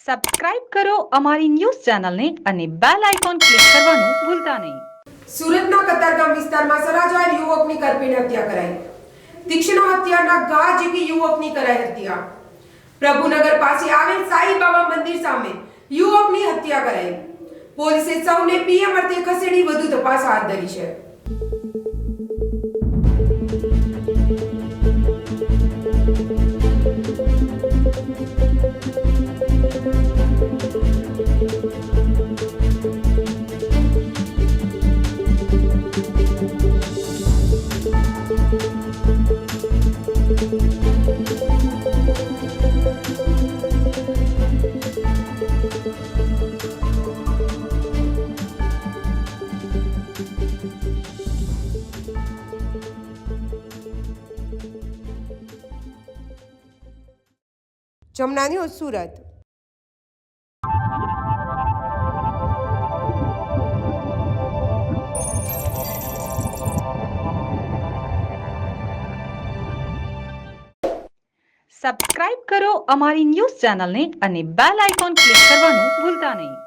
Subscribe કરો અમારી news ચેનલને અને બેલ આઇકોન ક્લિક કરવાનું ભૂલતા નહીં. સુરતના કતારગામ વિસ્તારમાં સરાજાયેલ યુવકની કરપીને હત્યા કરાઈ. તીક્ષ્ણ હત્યાના ઘા ઝીકી યુવકની કરાઈ હત્યા. પ્રભુનગર પાસે આવેલ સાઈ બાબા મંદિર સામે યુવકની હત્યા કરાઈ. પોલીસે સૌને પીએમ અર્થે ખસેડી વધુ તપાસ હાથ ધરી છે. જમના ન્યૂઝ સુરત. સબસ્ક્રાઇબ કરો અમારી ન્યૂઝ ચેનલને અને બેલ આઇકોન ક્લિક કરવાનું ભૂલતા નહીં.